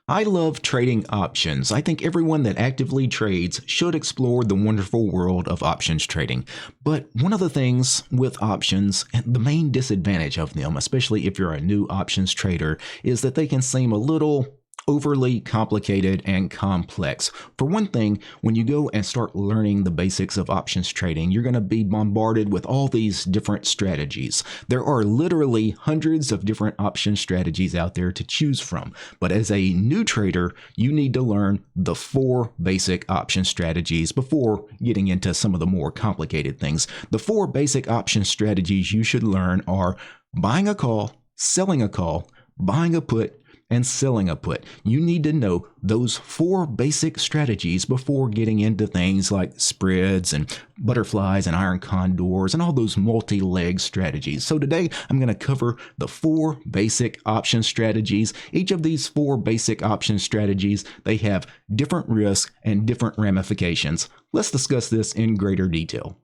I love trading options. I think everyone that actively trades should explore the wonderful world of options trading. But one of the things with options, and the main disadvantage of them, especially if you're a new options trader, is that they can seem a little overly complicated and complex. For one thing, when you go and start learning the basics of options trading, you're going to be bombarded with all these different strategies. There are literally hundreds of different option strategies out there to choose from. But as a new trader, you need to learn the 4 basic option strategies before getting into some of the more complicated things. The 4 basic option strategies you should learn are buying a call, selling a call, buying a put, and selling a put. You need to know those 4 basic strategies before getting into things like spreads and butterflies and iron condors and all those multi-leg strategies. So today I'm going to cover the 4 basic option strategies. Each of these 4 basic option strategies, they have different risks and different ramifications. Let's discuss this in greater detail.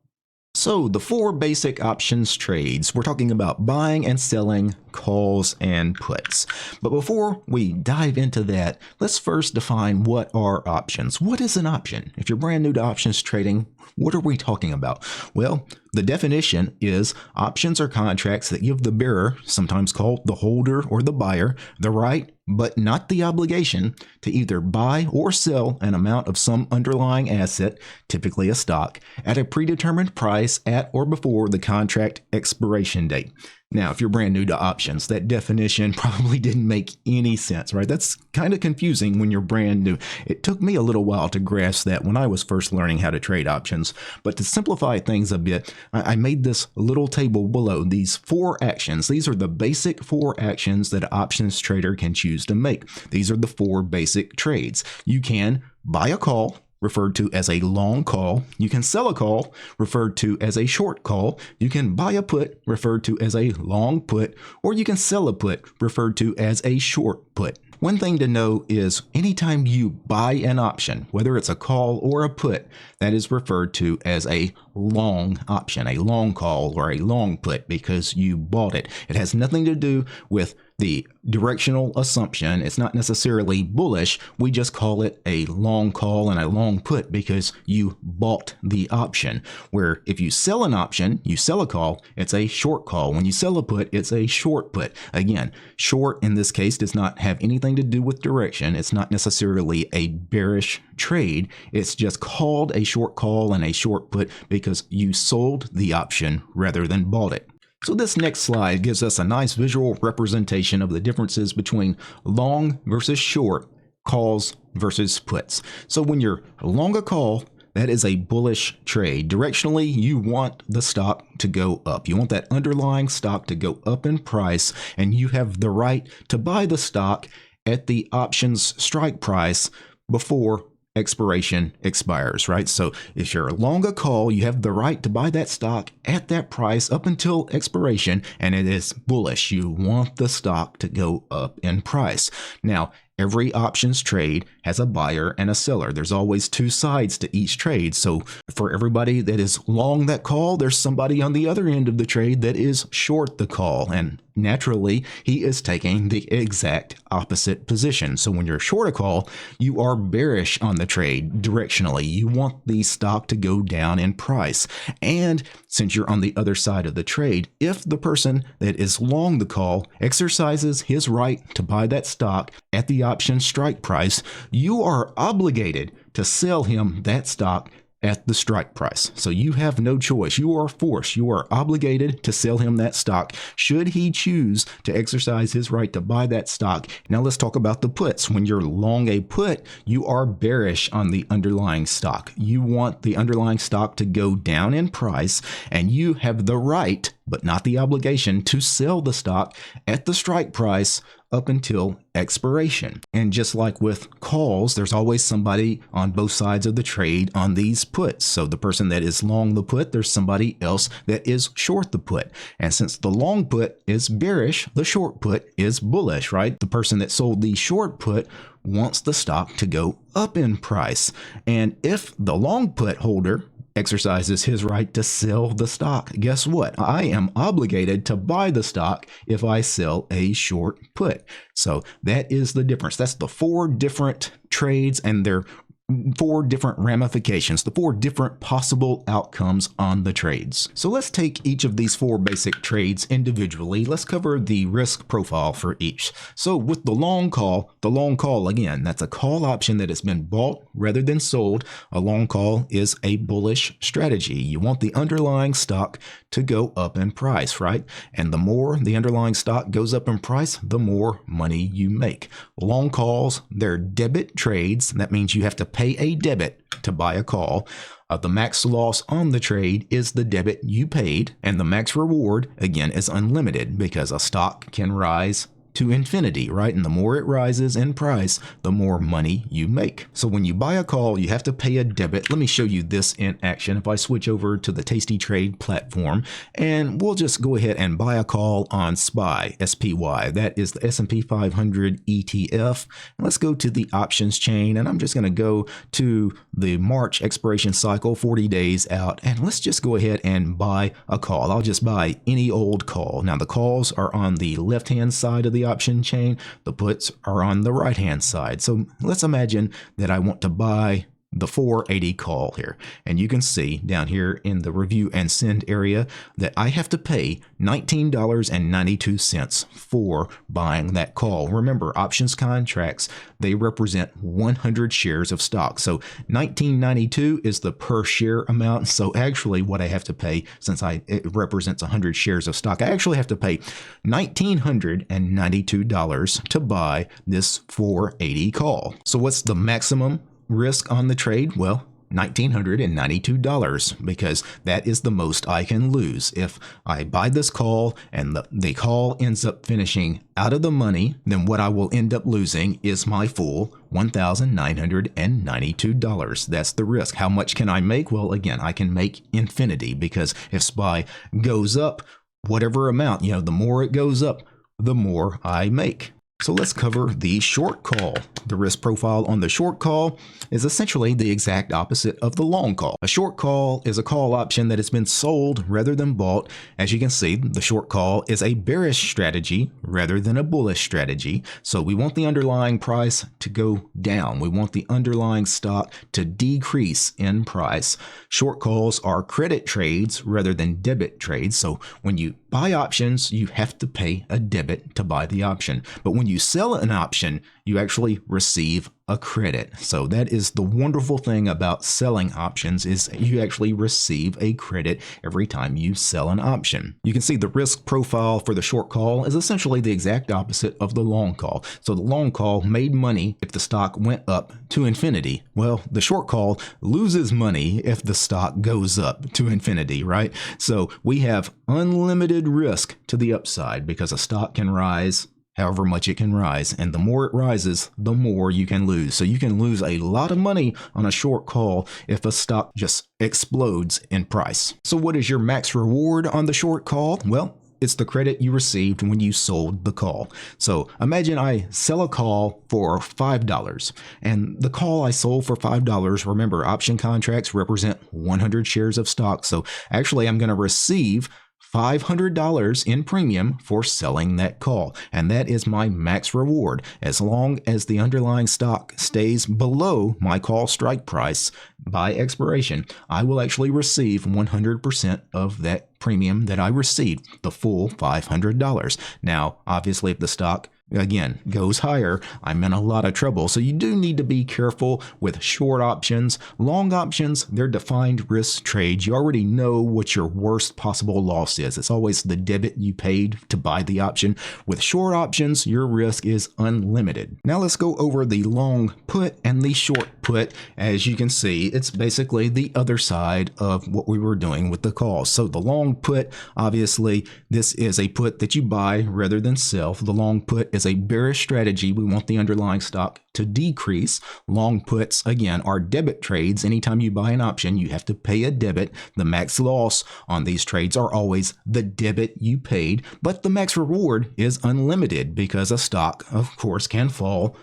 So the 4 basic options trades, we're talking about buying and selling calls and puts. But before we dive into that, let's first define what are options. What is an option? If you're brand new to options trading, what are we talking about? Well, the definition is options are contracts that give the bearer, sometimes called the holder or the buyer, the right but not the obligation to either buy or sell an amount of some underlying asset, typically a stock, at a predetermined price at or before the contract expiration date. Now, if you're brand new to options, that definition probably didn't make any sense, right? That's kind of confusing when you're brand new. It took me a little while to grasp that when I was first learning how to trade options. But to simplify things a bit, I made this little table below, these 4 actions. These are the basic 4 actions that an options trader can choose to make. These are the 4 basic trades. You can buy a call, referred to as a long call. You can sell a call, referred to as a short call. You can buy a put, referred to as a long put, or you can sell a put, referred to as a short put. One thing to know is anytime you buy an option, whether it's a call or a put, that is referred to as a long option, a long call or a long put, because you bought it. It has nothing to do with the directional assumption. It's not necessarily bullish. We just call it a long call and a long put because you bought the option. Where if you sell an option, you sell a call, it's a short call. When you sell a put, it's a short put. Again, short in this case does not have anything to do with direction. It's not necessarily a bearish trade. It's just called a short call and a short put because you sold the option rather than bought it. So this next slide gives us a nice visual representation of the differences between long versus short, calls versus puts. So when you're long a call, that is a bullish trade. Directionally, you want the stock to go up. You want that underlying stock to go up in price, and you have the right to buy the stock at the options strike price before expiration expires, right? So if you're long a call, you have the right to buy that stock at that price up until expiration, and it is bullish. You want the stock to go up in price. Now, every options trade has a buyer and a seller. There's always 2 sides to each trade. So for everybody that is long that call, there's somebody on the other end of the trade that is short the call. And naturally, he is taking the exact opposite position. So when you're short a call, you are bearish on the trade directionally. You want the stock to go down in price. And since you're on the other side of the trade, if the person that is long the call exercises his right to buy that stock at the option strike price, you are obligated to sell him that stock at the strike price. So you have no choice. You are forced. You are obligated to sell him that stock should he choose to exercise his right to buy that stock. Now let's talk about the puts. When you're long a put, you are bearish on the underlying stock. You want the underlying stock to go down in price, and you have the right, but not the obligation, to sell the stock at the strike price up until expiration. And just like with calls, there's always somebody on both sides of the trade on these puts. So the person that is long the put, there's somebody else that is short the put. And since the long put is bearish, the short put is bullish, right? The person that sold the short put wants the stock to go up in price. And if the long put holder exercises his right to sell the stock. Guess what? I am obligated to buy the stock if I sell a short put. So that is the difference. That's the 4 different trades and their 4 different ramifications, the 4 different possible outcomes on the trades. So let's take each of these 4 basic trades individually. Let's cover the risk profile for each. So with the long call again, that's a call option that has been bought rather than sold. A long call is a bullish strategy. You want the underlying stock to go up in price, right? And the more the underlying stock goes up in price, the more money you make. Long calls, they're debit trades. That means you have to pay a debit to buy a call. The max loss on the trade is the debit you paid, and the max reward, again, is unlimited because a stock can rise to infinity, right? And the more it rises in price, the more money you make. So when you buy a call, you have to pay a debit. Let me show you this in action. If I switch over to the TASTYTRADE platform, and we'll just go ahead and buy a call on SPY, SPY. That is the S&P 500 ETF. And let's go to the options chain, and I'm just going to go to the March expiration cycle, 40 days out, and let's just go ahead and buy a call. I'll just buy any old call. Now the calls are on the left-hand side of the option chain. The puts are on the right-hand side. So let's imagine that I want to buy the 480 call here, and you can see down here in the review and send area that I have to pay $19.92 for buying that call. Remember, options contracts, they represent 100 shares of stock. So $19.92 is the per share amount. So actually what I have to pay, since it represents 100 shares of stock, I actually have to pay $1,992 to buy this 480 call. So what's the maximum risk on the trade? Well, $1,992, because that is the most I can lose. If I buy this call and the call ends up finishing out of the money, then what I will end up losing is my full $1,992. That's the risk. How much can I make? Well, again, I can make infinity, because if SPY goes up, whatever amount, the more it goes up, the more I make. So let's cover the short call. The risk profile on the short call is essentially the exact opposite of the long call. A short call is a call option that has been sold rather than bought. As you can see, the short call is a bearish strategy rather than a bullish strategy. So we want the underlying price to go down. We want the underlying stock to decrease in price. Short calls are credit trades rather than debit trades. So when you buy options, you have to pay a debit to buy the option. But when you sell an option, you actually receive a credit. So that is the wonderful thing about selling options, is you actually receive a credit every time you sell an option. You can see the risk profile for the short call is essentially the exact opposite of the long call. So the long call made money if the stock went up to infinity. Well, the short call loses money if the stock goes up to infinity, right? So we have unlimited risk to the upside, because a stock can rise however much it can rise, and the more it rises, the more you can lose. So you can lose a lot of money on a short call if a stock just explodes in price. So what is your max reward on the short call? Well, it's the credit you received when you sold the call. So imagine I sell a call for $5, and the call I sold for $5, remember, option contracts represent 100 shares of stock. So actually I'm going to receive $500 in premium for selling that call, and that is my max reward. As long as the underlying stock stays below my call strike price by expiration, I will actually receive 100% of that premium that I received, the full $500. Now, obviously, if the stock again goes higher, I'm in a lot of trouble. So you do need to be careful with short options. Long options, they're defined risk trades. You already know what your worst possible loss is. It's always the debit you paid to buy the option. With short options, your risk is unlimited. Now let's go over the long put and the short put. As you can see, it's basically the other side of what we were doing with the call. So the long put, obviously, this is a put that you buy rather than sell. The long put is a bearish strategy. We want the underlying stock to decrease. Long puts, again, are debit trades. Anytime you buy an option, you have to pay a debit. The max loss on these trades are always the debit you paid, but the max reward is unlimited, because a stock, of course, can fall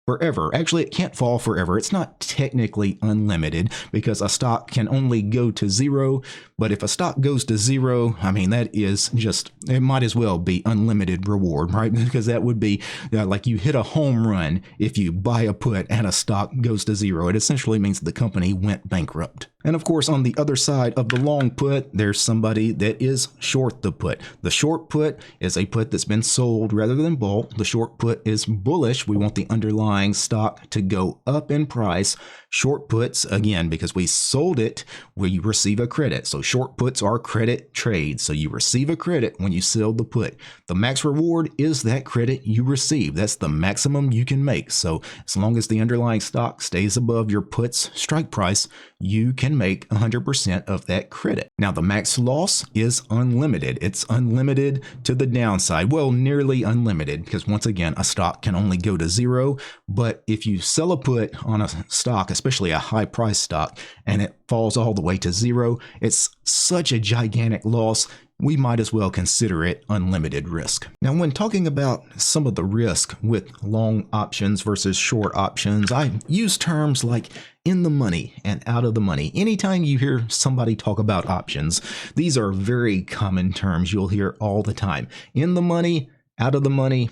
forever. Actually, it can't fall forever. It's not technically unlimited because a stock can only go to zero. But if a stock goes to zero, I mean, that is just, it might as well be unlimited reward, right? Because that would be like you hit a home run if you buy a put and a stock goes to zero. It essentially means the company went bankrupt. And of course, on the other side of the long put, there's somebody that is short the put. The short put is a put that's been sold rather than bought. The short put is bullish. We want the underlying stock to go up in price. Short puts, again, because we sold it, we receive a credit. So short puts are credit trades. So you receive a credit when you sell the put. The max reward is that credit you receive. That's the maximum you can make. So as long as the underlying stock stays above your put's strike price, you can make 100% of that credit. Now, the max loss is unlimited. It's unlimited to the downside. Well, nearly unlimited, because once again, a stock can only go to zero. But if you sell a put on a stock, especially a high price stock, and it falls all the way to zero, it's such a gigantic loss. We might as well consider it unlimited risk. Now, when talking about some of the risk with long options versus short options, I use terms like in the money and out of the money. Anytime you hear somebody talk about options, these are very common terms you'll hear all the time. In the money, out of the money,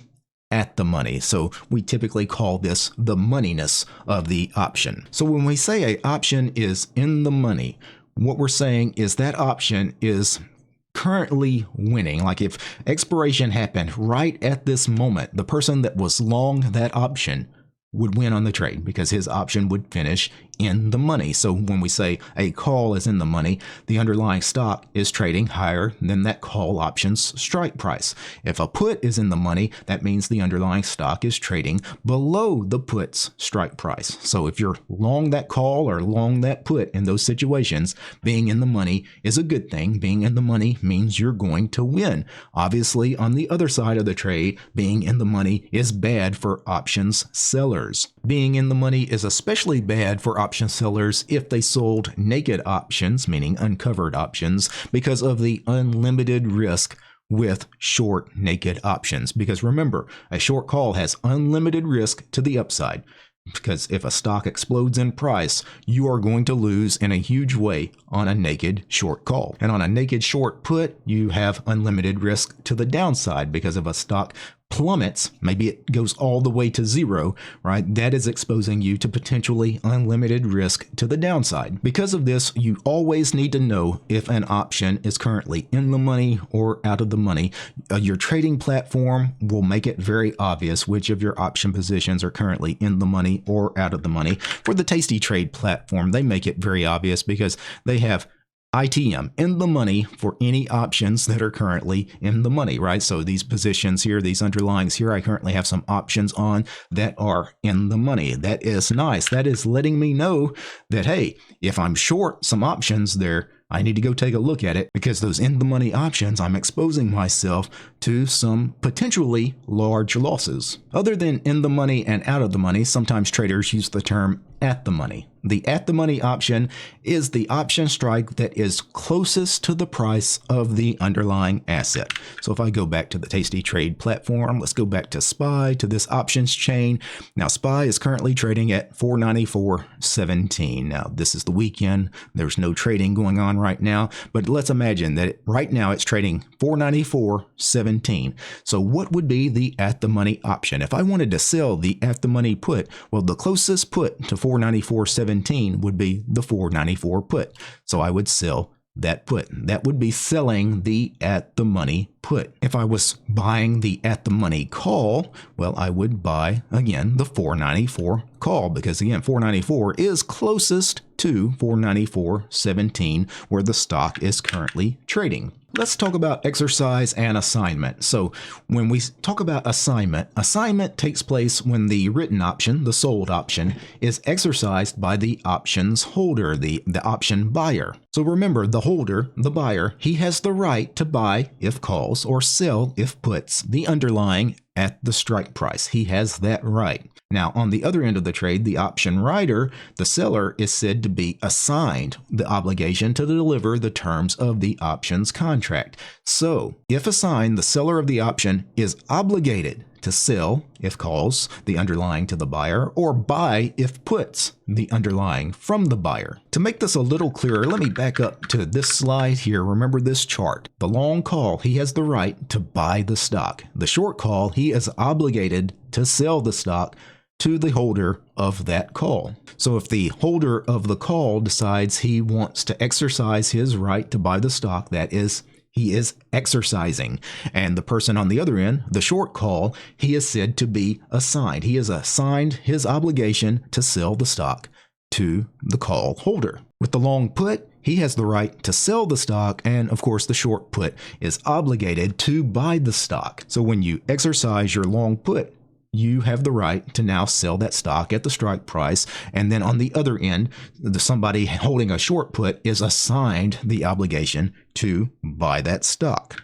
at the money. So we typically call this the moneyness of the option. So when we say an option is in the money, what we're saying is that option is currently winning. Like if expiration happened right at this moment, the person that was long that option would win on the trade because his option would finish in the money. So when we say a call is in the money, the underlying stock is trading higher than that call option's strike price. If a put is in the money, that means the underlying stock is trading below the put's strike price. So if you're long that call or long that put in those situations, being in the money is a good thing. Being in the money means you're going to win. Obviously, on the other side of the trade, being in the money is bad for options sellers. Being in the money is especially bad for option sellers if they sold naked options, meaning uncovered options, because of the unlimited risk with short naked options. Because remember, a short call has unlimited risk to the upside. Because if a stock explodes in price, you are going to lose in a huge way on a naked short call. And on a naked short put, you have unlimited risk to the downside because if a stock plummets, maybe it goes all the way to zero, right? That is exposing you to potentially unlimited risk to the downside. Because of this, you always need to know if an option is currently in the money or out of the money. Your trading platform will make it very obvious which of your option positions are currently in the money or out of the money. For the TASTYTRADE platform, they make it very obvious because they have ITM in the money for any options that are currently in the money, right? So these positions here, these underlyings here, I currently have some options on that are in the money. That is nice. That is letting me know that, hey, if I'm short some options there, I need to go take a look at it because those in the money options, I'm exposing myself to some potentially large losses. Other than in the money and out of the money, sometimes traders use the term at the money. The at the money option is the option strike that is closest to the price of the underlying asset. So if I go back to the TASTYTRADE platform, let's go back to SPY, to this options chain. Now SPY is currently trading at 494.17. Now this is the weekend. There's no trading going on right now, but let's imagine that right now it's trading 494.17. So what would be the at the money option? If I wanted to sell the at the money put, well, the closest put to 494.17 would be the 494 put. So I would sell that put. That would be selling the at the money put. If I was buying the at the money call, well, I would buy again the 494 call because again, 494 is closest to 494.17 where the stock is currently trading. Let's talk about exercise and assignment. So when we talk about assignment takes place when the written option, the sold option, is exercised by the options holder, the option buyer. So remember, the holder, the buyer, he has the right to buy if calls or sell if puts, the underlying at the strike price. He has that right. Now, on the other end of the trade, the option writer, the seller, is said to be assigned the obligation to deliver the terms of the options contract. So, if assigned, the seller of the option is obligated to sell if calls the underlying to the buyer, or buy if puts the underlying from the buyer. To make this a little clearer, let me back up to this slide here. Remember this chart. The long call, he has the right to buy the stock. The short call, he is obligated to sell the stock to the holder of that call. So if the holder of the call decides he wants to exercise his right to buy the stock, that is, he is exercising. And the person on the other end, the short call, he is said to be assigned. He is assigned his obligation to sell the stock to the call holder. With the long put, he has the right to sell the stock, and of course the short put is obligated to buy the stock. So when you exercise your long put, you have the right to now sell that stock at the strike price. And then on the other end, somebody holding a short put is assigned the obligation to buy that stock.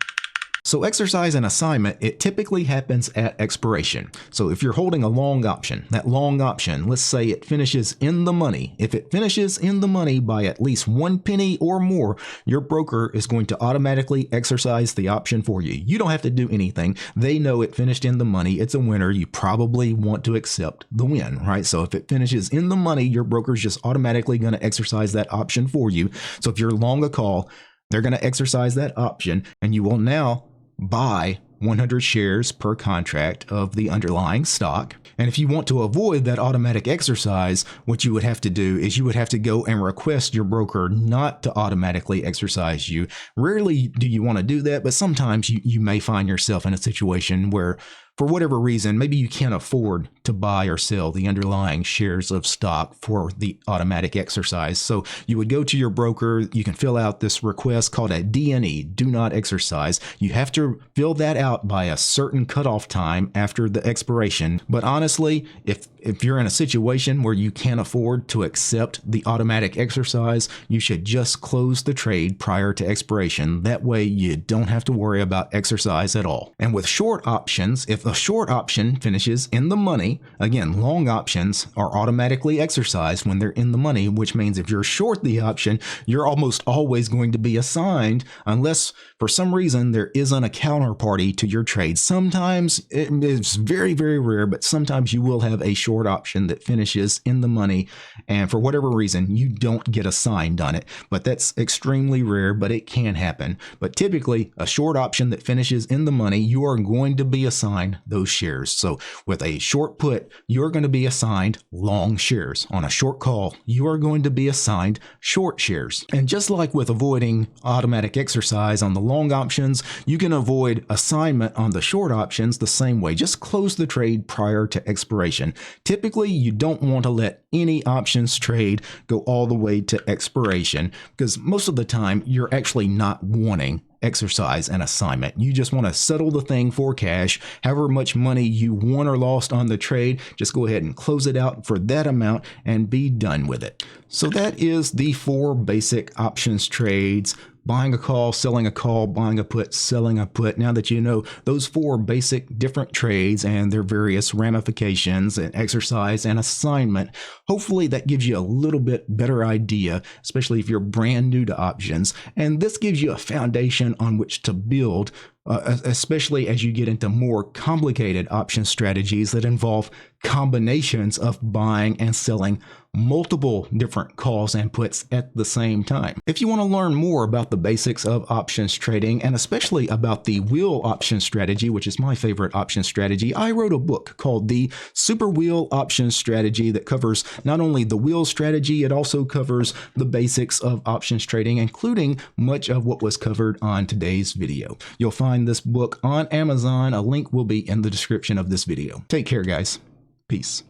So exercise and assignment, it typically happens at expiration. So if you're holding a long option, that long option, let's say it finishes in the money. If it finishes in the money by at least 1 penny or more, your broker is going to automatically exercise the option for you. You don't have to do anything. They know it finished in the money. It's a winner. You probably want to accept the win, right? So if it finishes in the money, your broker is just automatically going to exercise that option for you. So if you're long a call, they're going to exercise that option, and you will now buy 100 shares per contract of the underlying stock. And if you want to avoid that automatic exercise, what you would have to do is you would have to go and request your broker not to automatically exercise you. Rarely do you want to do that, but sometimes you may find yourself in a situation where, for whatever reason, maybe you can't afford to buy or sell the underlying shares of stock for the automatic exercise. So you would go to your broker. You can fill out this request called a DNE, do not exercise. You have to fill that out by a certain cutoff time after the expiration. But honestly, if you're in a situation where you can't afford to accept the automatic exercise, you should just close the trade prior to expiration. That way you don't have to worry about exercise at all. And with short options, if a short option finishes in the money, again, long options are automatically exercised when they're in the money, which means if you're short the option, you're almost always going to be assigned unless for some reason there isn't a counterparty to your trade. Sometimes it's very, very rare, but sometimes you will have a short option that finishes in the money, and for whatever reason, you don't get assigned on it. But that's extremely rare, but it can happen. But typically, a short option that finishes in the money, you are going to be assigned those shares. So with a short put, you're going to be assigned long shares. On a short call, you are going to be assigned short shares. And just like with avoiding automatic exercise on the long options, you can avoid assignment on the short options the same way. Just close the trade prior to expiration. Typically, you don't want to let any options trade go all the way to expiration, because most of the time you're actually not wanting exercise and assignment. You just want to settle the thing for cash. However much money you won or lost on the trade, just go ahead and close it out for that amount and be done with it. So that is the 4 basic options trades: buying a call, selling a call, buying a put, selling a put. Now that you know those 4 basic different trades and their various ramifications and exercise and assignment, hopefully that gives you a little bit better idea, especially if you're brand new to options. And this gives you a foundation on which to build, especially as you get into more complicated option strategies that involve combinations of buying and selling multiple different calls and puts at the same time. If you want to learn more about the basics of options trading, and especially about the wheel option strategy, which is my favorite option strategy, I wrote a book called The Super Wheel Option Strategy that covers not only the wheel strategy, it also covers the basics of options trading, including much of what was covered on today's video. You'll find this book on Amazon. A link will be in the description of this video. Take care, guys. Peace.